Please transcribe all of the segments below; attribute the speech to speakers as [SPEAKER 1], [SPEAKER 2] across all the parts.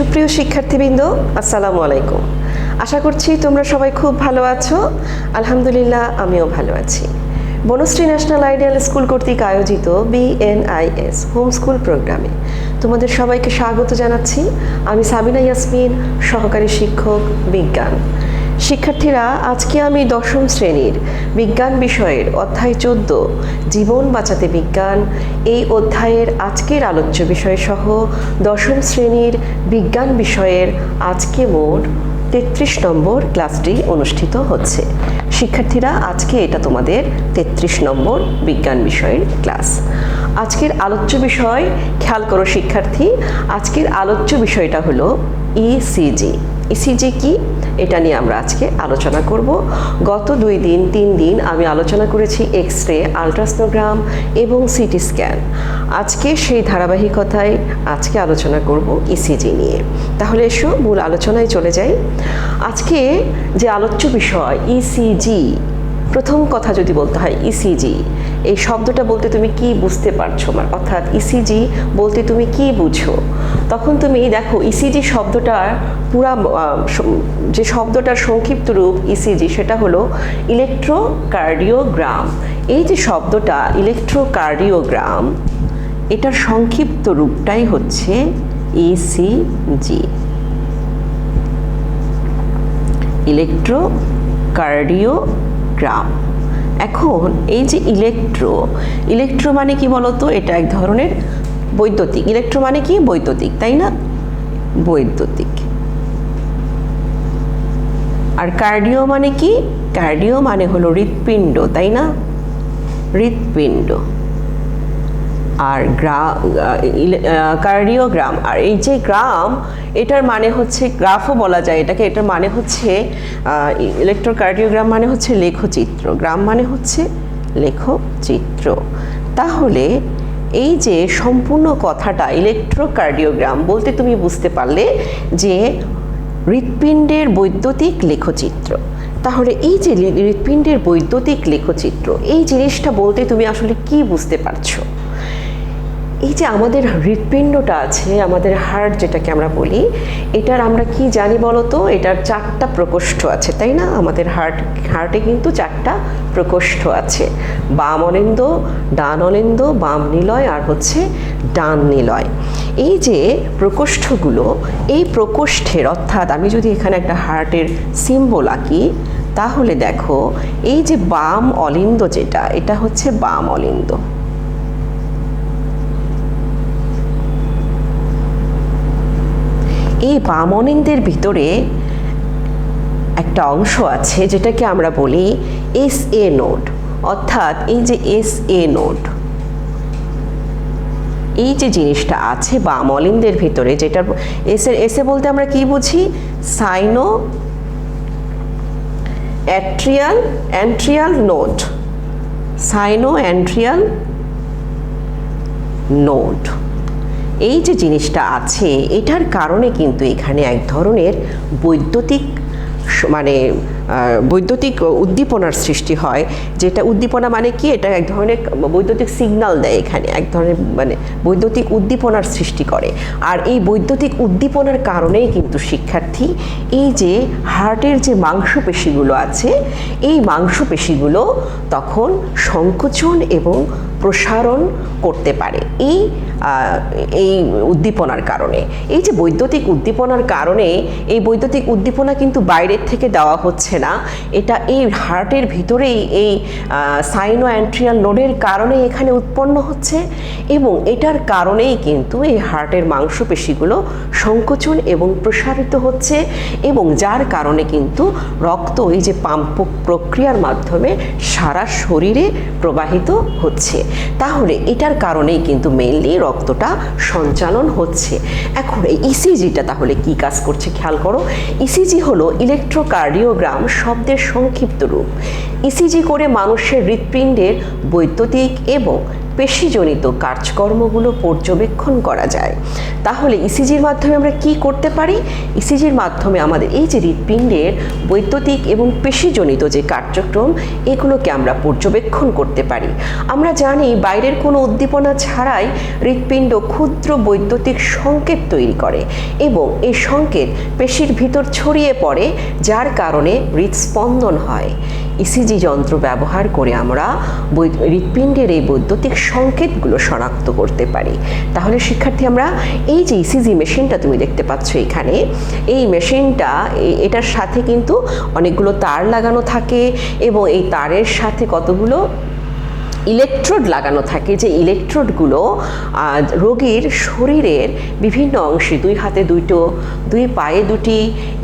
[SPEAKER 1] সুপ্রিয় শিক্ষার্থীবৃন্দ, আসসালামু আলাইকুম। আশা করছি তোমরা সবাই খুব ভালো আছো। আলহামদুলিল্লাহ, আমিও ভালো আছি। বনশ্রী ন্যাশনাল আইডিয়াল স্কুল কর্তৃক আয়োজিত BNIS হোম স্কুল প্রোগ্রামে তোমাদের সবাইকে স্বাগত জানাচ্ছি। আমি সাবিনা ইয়াসমিন, সহকারী শিক্ষক বিজ্ঞান। শিক্ষার্থীরা, আজকে আমি দশম শ্রেণীর বিজ্ঞান বিষয়ের অধ্যায় 14 জীবন বাঁচাতে বিজ্ঞান এই অধ্যায়ের আজকের আলোচ্য বিষয় সহ দশম শ্রেণীর বিজ্ঞান বিষয়ের আজকে মোট 33 নম্বর ক্লাসটি অনুষ্ঠিত হচ্ছে। শিক্ষার্থীরা, আজকে এটা তোমাদের 33 নম্বর বিজ্ঞান বিষয়ের ক্লাস। আজকের আলোচ্য বিষয় খেয়াল করো শিক্ষার্থী, আজকের আলোচ্য বিষয়টা হলো ইসিজি। ইসিজি কি, এটা নিয়ে আমরা আজকে আলোচনা করব। গত 2-3 দিন আমি আলোচনা করেছি এক্স-রে, আলট্রাসোনোগ্রাম এবং সিটি স্ক্যান। আজকে সেই ধারাবাহিকতায় আজকে আলোচনা করব ইসিজি নিয়ে। তাহলে এসো মূল আলোচনায় চলে যাই। আজকে যে আলোচ্য বিষয় ইসিজি, প্রথম কথা যদি বলতে হয় ইসিজি, এই শব্দটা বলতে তুমি কি বুঝতে পারছো, অর্থাৎ ইসিজি বলতে তুমি কি বুঝো, তখন তুমি দেখো ইসিজি শব্দটার পুরা যে শব্দটার সংক্ষিপ্ত রূপ ইসিজি সেটা হলো ইলেকট্রোকার্ডিওগ্রাম। এই যে শব্দটা ইলেকট্রোকার্ডিওগ্রাম, এটার সংক্ষিপ্ত রূপটাই হচ্ছে ইসিজি, ইলেকট্রোকার্ডিওগ্রাম। এখন এই যে ইলেকট্রো মানে কি বলতো, এটা এক ধরনের বৈদ্যুতিক। ইলেকট্রো মানে কি, বৈদ্যুতিক, তাই না? বৈদ্যুতিক। আর কার্ডিও মানে কি, কার্ডিও মানে হলো হৃৎপিণ্ড, তাই না? হৃৎপিণ্ড। আর কার্ডিওগ্রাম, আর এই যে গ্রাম, এটার মানে হচ্ছে গ্রাফও বলা যায় এটাকে। এটার মানে হচ্ছে ইলেকট্রোকার্ডিওগ্রাম মানে হচ্ছে লেখচিত্র, গ্রাম মানে হচ্ছে লেখচিত্র। তাহলে এই যে সম্পূর্ণ কথাটা ইলেকট্রোকার্ডিওগ্রাম বলতে তুমি বুঝতে পারলে যে হৃৎপিণ্ডের বৈদ্যুতিক লেখচিত্র। তাহলে এই যে হৃৎপিণ্ডের বৈদ্যুতিক লেখচিত্র, এই জিনিসটা বলতে তুমি আসলে কি বুঝতে পারছো? এই যে আমাদের হৃৎপিণ্ডটা আছে, আমাদের হার্ট যেটাকে আমরা বলি, এটার আমরা কি জানি বলো তো? এটার 4টা প্রকোষ্ঠ আছে, তাই না? আমাদের হার্টে কিন্তু 4টা প্রকোষ্ঠ আছে, বাম অলিন্দ, ডান অলিন্দ, বাম নিলয় আর হচ্ছে ডান নিলয়। এই যে প্রকোষ্ঠগুলো, এই প্রকোষ্ঠের, অর্থাৎ আমি যদি এখানে একটা হার্টের সিম্বল আঁকি, তাহলে দেখো এই যে বাম অলিন্দ যেটা, এটা হচ্ছে বাম অলিন্দ। এই বাম অলিন্দের ভিতরে একটা অংশ আছে যেটাকে আমরা বলি SA নোড, অর্থাৎ এই যে SA নোড, এই যে জিনিসটা আছে বাম অলিন্দের ভিতরে, যেটা এসে বলতে আমরা কি বুঝি? সাইনো অ্যান্ট্রিয়াল নোড, সাইনো অ্যান্ট্রিয়াল নোড। এই যে জিনিসটা আছে, এটার কারণে কিন্তু এখানে এক ধরনের বৈদ্যুতিক বৈদ্যুতিক উদ্দীপনার সৃষ্টি হয়। যেটা উদ্দীপনা মানে কি, এটা এক ধরনের বৈদ্যুতিক সিগন্যাল দেয়, এখানে এক ধরনের বৈদ্যুতিক উদ্দীপনার সৃষ্টি করে। আর এই বৈদ্যুতিক উদ্দীপনার কারণেই কিন্তু শিক্ষার্থী এই যে হার্টের যে মাংসপেশিগুলো আছে, এই মাংসপেশিগুলো তখন সংকোচন এবং প্রসারণ করতে পারে এই উদ্দীপনার কারণে। এই যে বৈদ্যুতিক উদ্দীপনার কারণে, এই বৈদ্যুতিক উদ্দীপনা কিন্তু বাইরের থেকে দেওয়া হচ্ছে না, এটা এই হার্টের ভিতরেই এই সাইনো অ্যান্ট্রিয়াল নোডের কারণে এখানে উৎপন্ন হচ্ছে, এবং এটার কারণেই কিন্তু এই হার্টের মাংসপেশিগুলো সংকোচন এবং প্রসারিত হচ্ছে, এবং যার কারণে কিন্তু রক্ত এই যে পাম্প প্রক্রিয়ার মাধ্যমে সারা শরীরে প্রবাহিত হচ্ছে। তাহলে এটার কারণেই কিন্তু মেইনলি রক্তটা সঞ্চালন হচ্ছে। এখন এই ইসিজিটা তাহলে কি কাজ করছে খেয়াল করো। ইসিজি হলো ইলেকট্রোকার্ডিওগ্রাম শব্দের সংক্ষিপ্ত রূপ। ইসিজি করে মানুষের হৃৎপিণ্ডের বৈদ্যুতিক এবং পেশিজনিত কাজকর্মগুলো পর্যবেক্ষণ করা যায়। তাহলে ইসিজির মাধ্যমে আমরা কি করতে পারি? ইসিজির মাধ্যমে আমাদের এই যে হৃৎপিণ্ডের বৈদ্যুতিক এবং পেশিজনিত যে কার্যক্রম এগুলোকে আমরা পর্যবেক্ষণ করতে পারি। আমরা জানি বাইরের কোনো উদ্দীপনা ছাড়াই হৃৎপিণ্ড ক্ষুদ্র বৈদ্যুতিক সংকেত তৈরি করে এবং এই সংকেত পেশির ভিতর ছড়িয়ে পড়ে, যার কারণে হৃদস্পন্দন হয়। ইসিজি যন্ত্র ব্যবহার করে আমরা হৃৎপিণ্ডের এই বৈদ্যুতিক সংকেতগুলো শনাক্ত করতে পারি। তাহলে শিক্ষার্থী, আমরা এই যে ইসিজি মেশিনটা তুমি দেখতে পাচ্ছ এখানে, এই মেশিনটা এটার সাথে কিন্তু অনেকগুলো তার লাগানো থাকে এবং এই তারের সাথে কতগুলো ইলেকট্রোড লাগানো থাকে, যে ইলেকট্রোডগুলো রোগীর শরীরের বিভিন্ন অংশে, 2 হাতে 2টো, 2 পায়ে 2টি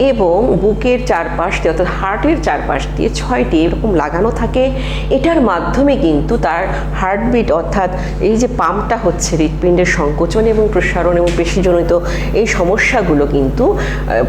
[SPEAKER 1] এবং বুকের চারপাশ দিয়ে অর্থাৎ হার্টের চারপাশ দিয়ে 6টি এরকম লাগানো থাকে। এটার মাধ্যমে কিন্তু তার হার্টবিট অর্থাৎ এই যে পাম্পটা হচ্ছে হৃৎপিণ্ডের সংকোচন এবং প্রসারণ এবং পেশিজনিত এই সমস্যাগুলো কিন্তু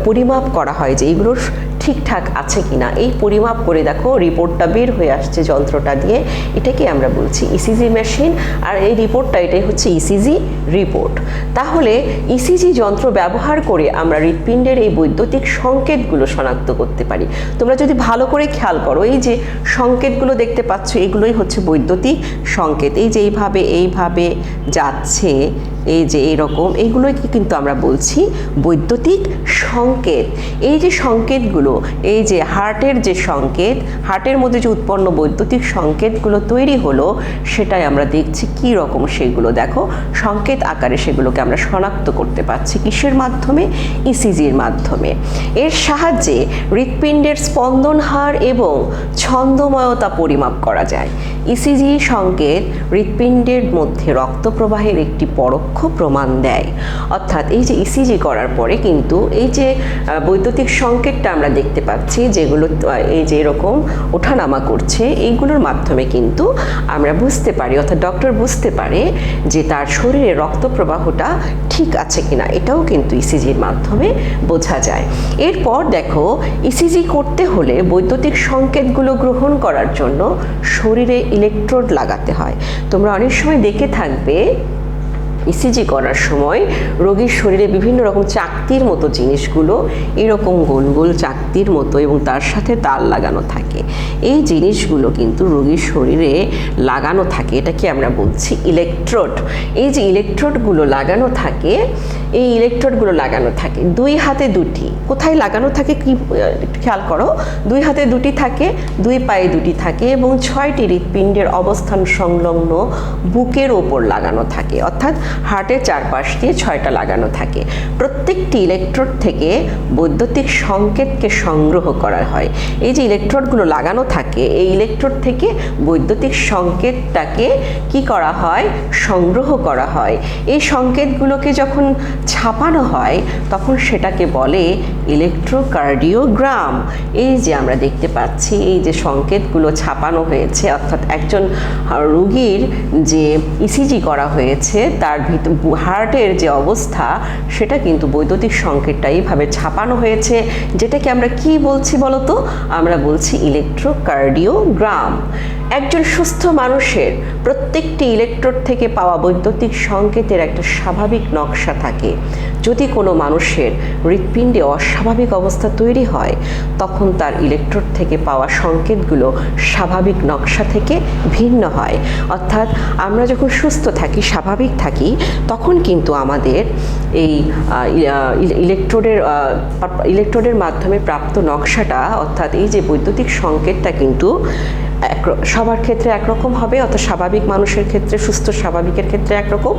[SPEAKER 1] পরিমাপ করা হয় যে এইগুলোর ঠিকঠাক আছে কিনা। এই পরিমাপ করে দেখো রিপোর্টটা বের হয়ে আসছে যন্ত্রটা দিয়ে, এটাকে আমরা বলছি ইসিজি মেশিন। আর এই রিপোর্টটা এটাই হচ্ছে ইসিজি রিপোর্ট। তাহলে ইসিজি যন্ত্র ব্যবহার করে আমরা হৃৎপিণ্ডের এই বৈদ্যুতিক সংকেতগুলো শনাক্ত করতে পারি। তোমরা যদি ভালো করে খেয়াল করো, এই যে সংকেতগুলো দেখতে পাচ্ছ এগুলোই হচ্ছে বৈদ্যুতিক সংকেত। এই যে এইভাবে যাচ্ছে, এই যে এইরকম, এইগুলোই কিন্তু আমরা বলছি বৈদ্যুতিক সংকেত। এই যে সংকেতগুলো, এই যে হার্টের যে সংকেত, হার্টের মধ্যে যে উৎপন্ন বৈদ্যুতিক সংকেতগুলো তৈরি হলো সেটাই আমরা দেখছি কি রকম। সেগুলো দেখো সংকেত আকারে সেগুলোকে আমরা শনাক্ত করতে পারছি কিসের মাধ্যমে? ইসিজির মাধ্যমে। এর সাহায্যে হৃৎপিণ্ডের স্পন্দন হার এবং ছন্দময়তা পরিমাপ করা যায়। ইসিজি সংকেত হৃৎপিণ্ডের মধ্যে রক্ত প্রবাহের একটি পরোক্ষ প্রমাণ দেয়। অর্থাৎ এই যে ইসিজি করার পরে কিন্তু এই যে বৈদ্যুতিক সংকেতটা আমরা দেখতে পাচ্ছি, যেগুলো এই যে এরকম ওঠানামা করছে, এইগুলোর মাধ্যমে কিন্তু আমরা বুঝতে পারি, অর্থাৎ ডক্টর বুঝতে পারে যে তার শরীরে রক্ত প্রবাহটা ঠিক আছে কিনা। এটাও কিন্তু ইসিজির মাধ্যমে বোঝা যায়। এরপর দেখো, ইসিজি করতে হলে বৈদ্যুতিক সংকেতগুলো গ্রহণ করার জন্য শরীরে ইলেকট্রোড লাগাতে হয়। তোমরা অনেক সময় দেখে থাকবে ইসিজি করার সময় রোগীর শরীরে বিভিন্ন রকম চাকতির মতো জিনিসগুলো এরকম গোল গোল চাকতির মতো এবং তার সাথে তার লাগানো থাকে। এই জিনিসগুলো কিন্তু রোগীর শরীরে লাগানো থাকে, এটাকে আমরা বলছি ইলেকট্রোড। এই যে ইলেকট্রোডগুলো লাগানো থাকে, এই ইলেকট্রোডগুলো লাগানো থাকে 2 হাতে 2টি। কোথায় লাগানো থাকে কি একটু খেয়াল করো, 2 হাতে 2টি থাকে, 2 পায়ে 2টি থাকে এবং 6টি হৃৎপিণ্ডের অবস্থান সংলগ্ন বুকের ওপর লাগানো থাকে, অর্থাৎ হার্টের চারপাশ দিয়ে 6টা লাগানো থাকে। প্রত্যেকটি ইলেকট্রোড থেকে বৈদ্যুতিক সংকেতকে সংগ্রহ করা হয়। এই যে ইলেকট্রোডগুলো লাগানো থাকে, এই ইলেকট্রোড থেকে বৈদ্যুতিক সংকেতটাকে কি করা হয়? সংগ্রহ করা হয়। এই সংকেতগুলোকে যখন ছাপানো হয় তখন সেটাকে বলে ইলেকট্রোকার্ডিওগ্রাম। এই যে আমরা দেখতে পাচ্ছি এই যে সংকেতগুলো ছাপানো হয়েছে, অর্থাৎ একজন রোগীর যে ইসিজি করা হয়েছে তার হার্টের যে অবস্থা সেটা কিন্তু বৈদ্যুতিক সংকেতটা এইভাবে ছাপানো হয়েছে, যেটাকে আমরা কি বলছি বলতো? আমরা বলছি ইলেকট্রোকার্ডিওগ্রাম। একজন সুস্থ মানুষের প্রত্যেকটি ইলেকট্রোড থেকে পাওয়া বৈদ্যুতিক সংকেতের একটা স্বাভাবিক নকশা থাকে। যদি কোনো মানুষের হৃৎপিণ্ডে অস্বাভাবিক অবস্থা তৈরি হয় তখন তার ইলেকট্রোড থেকে পাওয়া সংকেতগুলো স্বাভাবিক নকশা থেকে ভিন্ন হয়। অর্থাৎ আমরা যখন সুস্থ থাকি, স্বাভাবিক থাকি, তখন কিন্তু আমাদের এই ইলেকট্রোডের মাধ্যমে প্রাপ্ত নকশাটা, অর্থাৎ এই যে বৈদ্যুতিক সংকেতটা কিন্তু সবার ক্ষেত্রে একরকম হবে, অর্থাৎ স্বাভাবিক মানুষের ক্ষেত্রে, সুস্থ স্বাভাবিকের ক্ষেত্রে একরকম।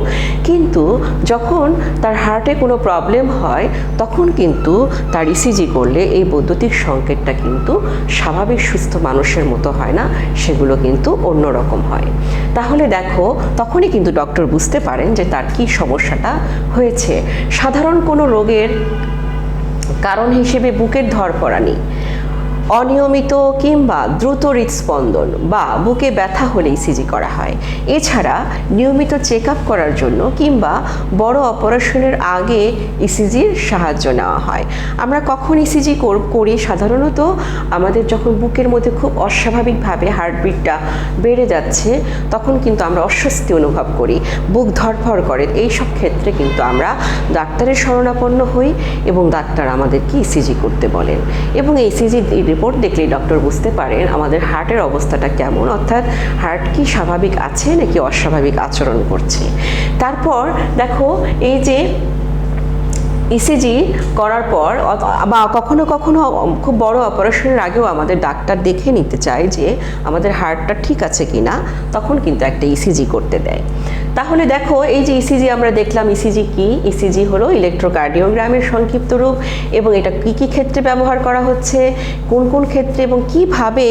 [SPEAKER 1] কিন্তু যখন তার হার্টে কোনো প্রবলেম হয় তখন কিন্তু তার ইসিজি করলে এই বৈদ্যুতিক সংকেতটা কিন্তু স্বাভাবিক সুস্থ মানুষের মতো হয় না, সেগুলো কিন্তু অন্যরকম হয়। তাহলে দেখো, তখনই কিন্তু ডক্টর বুঝতে পারেন যে তার কি সমস্যাটা হয়েছে। সাধারণ কোনো রোগের কারণ হিসেবে বুকের ধড়ফড়ানি, অনিয়মিত কিংবা দ্রুত হৃদস্পন্দন বা বুকে ব্যথা হলে ইসিজি করা হয়। এছাড়া নিয়মিত চেক আপ করার জন্য কিংবা বড় অপারেশনের আগে ইসিজির সাহায্য নেওয়া হয়। আমরা কখন ইসিজি করি? সাধারণত আমাদের যখন বুকের মধ্যে খুব অস্বাভাবিকভাবে হার্টবিটটা বেড়ে যাচ্ছে, তখন কিন্তু আমরা অস্বস্তি অনুভব করি, বুক ধড়ফড় করে। এই সব ক্ষেত্রে কিন্তু আমরা ডাক্তারের শরণাপন্ন হই এবং ডাক্তার আমাদেরকে ইসিজি করতে বলেন, এবং এই ইসিজির রিপোর্ট দেখলেই ডক্টর বুঝতে পারেন আমাদের হার্টের অবস্থাটা কেমন, অর্থাৎ হার্ট কি স্বাভাবিক আছে নাকি অস্বাভাবিক আচরণ করছে। তারপর দেখো, এই যে ইসিজি করার পর বা কখনো কখনো খুব বড় অপারেশনের আগেও আমাদের ডাক্তার দেখে নিতে চায় যে আমাদের হার্টটা ঠিক আছে কিনা, তখন কিন্তু একটা ইসিজি করতে দেয়। তাহলে দেখো, এই যে ইসিজি আমরা দেখলাম, ইসিজি কি? ইসিজি হলো ইলেকট্রোকার্ডিওগ্রামের সংক্ষিপ্ত রূপ, এবং এটা কি কি ক্ষেত্রে ব্যবহার করা হচ্ছে, কোন কোন ক্ষেত্রে এবং কিভাবে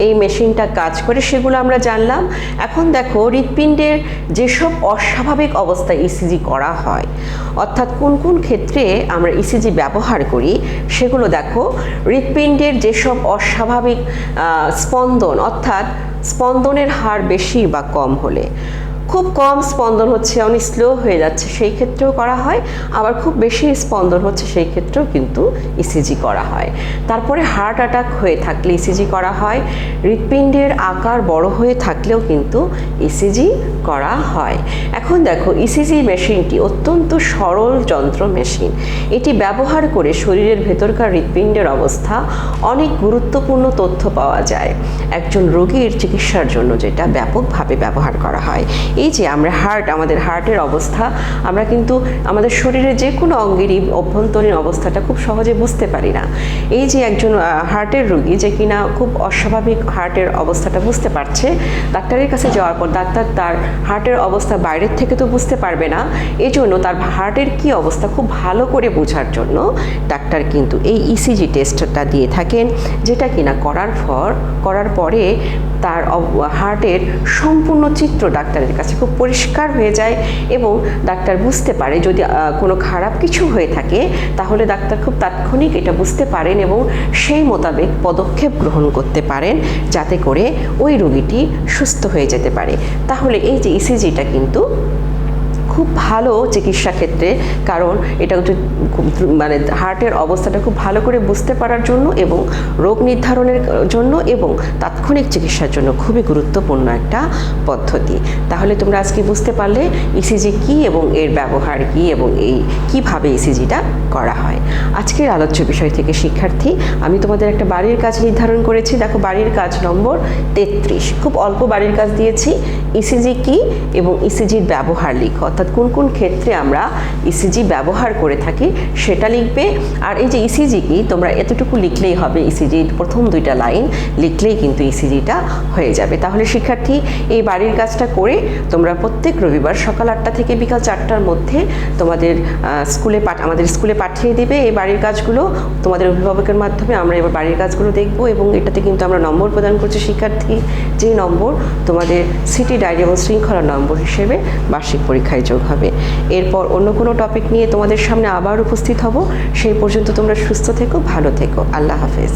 [SPEAKER 1] এই মেশিনটা কাজ করে সেগুলো আমরা জানলাম। এখন দেখো, হৃৎপিণ্ডের যেসব অস্বাভাবিক অবস্থায় ইসিজি করা হয়, অর্থাৎ কোন কোন ক্ষেত্রে আমরা ইসিজি ব্যবহার করি সেগুলো দেখো। হৃৎপিণ্ডের যেসব অস্বাভাবিক স্পন্দন, অর্থাৎ স্পন্দনের হার বেশি বা কম হলে, খুব কম স্পন্দন হচ্ছে, অনেক স্লো হয়ে যাচ্ছে, সেই ক্ষেত্রেও করা হয়। আবার খুব বেশি স্পন্দন হচ্ছে, সেই ক্ষেত্রেও কিন্তু ইসিজি করা হয়। তারপরে হার্ট অ্যাটাক হয়ে থাকলে ইসিজি করা হয়। হৃৎপিণ্ডের আকার বড় হয়ে থাকলেও কিন্তু ইসিজি করা হয়। এখন দেখো, ইসিজি মেশিনটি অত্যন্ত সরল যন্ত্র মেশিন। এটি ব্যবহার করে শরীরের ভেতরকার হৃৎপিণ্ডের অবস্থা অনেক গুরুত্বপূর্ণ তথ্য পাওয়া যায় একজন রোগীর চিকিৎসার জন্য, যেটা ব্যাপকভাবে ব্যবহার করা হয়। এই যে আমরা আমাদের হার্টের অবস্থা, আমরা কিন্তু আমাদের শরীরের যে কোনো অঙ্গেরই অভ্যন্তরীণ অবস্থাটা খুব সহজে বুঝতে পারি না। এই যে একজন হার্টের রোগী যে কিনা খুব অস্বাভাবিক হার্টের অবস্থাটা বুঝতে পারছে, ডাক্তারের কাছে যাওয়ার পর ডাক্তার তার হার্টের অবস্থা বাইরের থেকে তো বুঝতে পারবে না, এই জন্য তার হার্টের কি অবস্থা খুব ভালো করে বোঝার জন্য ডাক্তার কিন্তু এই ইসিজি টেস্টটা দিয়ে থাকেন, যেটা কিনা করার পরে তার হার্টের সম্পূর্ণ চিত্র ডাক্তারের কাছে খুব পরিষ্কার হয়ে যায়, এবং ডাক্তার বুঝতে পারে যদি কোনো খারাপ কিছু হয়ে থাকে, তাহলে ডাক্তার খুব তাৎক্ষণিক এটা বুঝতে পারেন এবং সেই মোতাবেক পদক্ষেপ গ্রহণ করতে পারেন, যাতে করে ওই রোগীটি সুস্থ হয়ে যেতে পারে। তাহলে এই যে ইসিজিটা কিন্তু খুব ভালো চিকিৎসা ক্ষেত্রে, কারণ এটা মানে হার্টের অবস্থাটা খুব ভালো করে বুঝতে পারার জন্য এবং রোগ নির্ধারণের জন্য এবং তাৎক্ষণিক চিকিৎসার জন্য খুবই গুরুত্বপূর্ণ একটা পদ্ধতি। তাহলে তোমরা আজকে বুঝতে পারলে ইসিজি কি এবং এর ব্যবহার কি এবং এই কিভাবে ইসিজিটা করা হয়। আজকের আলোচ্য বিষয় থেকে শিক্ষার্থী, আমি তোমাদের একটা বাড়ির কাজ নির্ধারণ করেছি। দেখো, বাড়ির কাজ নম্বর 33, খুব অল্প বাড়ির কাজ দিয়েছি। ইসিজি কি এবং ইসিজির ব্যবহার লিখো, অর্থাৎ কোন কোন ক্ষেত্রে আমরা ইসিজি ব্যবহার করে থাকি সেটা লিখবে। আর এই যে ইসিজি কি, তোমরা এতটুকু লিখলেই হবে, ইসিজির প্রথম 2টা লাইন লিখলেই কিন্তু ইসিজিটা হয়ে যাবে। তাহলে শিক্ষার্থী, এই বাড়ির কাজটা করে তোমরা প্রত্যেক রবিবার সকাল 8টা থেকে বিকাল 4টার মধ্যে তোমাদের আমাদের স্কুলে পাঠিয়ে দিবে এই বাড়ির কাজগুলো। তোমাদের অভিভাবকের মাধ্যমে আমরা এবার বাড়ির কাজগুলো দেখব, এবং এটাতে কিন্তু আমরা নম্বর প্রদান করছি শিক্ষার্থী, যে নম্বর তোমাদের সিটি ডায়েরি এবং শৃঙ্খলা নম্বর হিসেবে বার্ষিক পরীক্ষায় যোগ হবে। এরপর অন্য কোনো টপিক নিয়ে তোমাদের সামনে আবার উপস্থিত হব। সেই পর্যন্ত তোমরা সুস্থ থেকো, ভালো থেকো। আল্লাহ হাফেজ।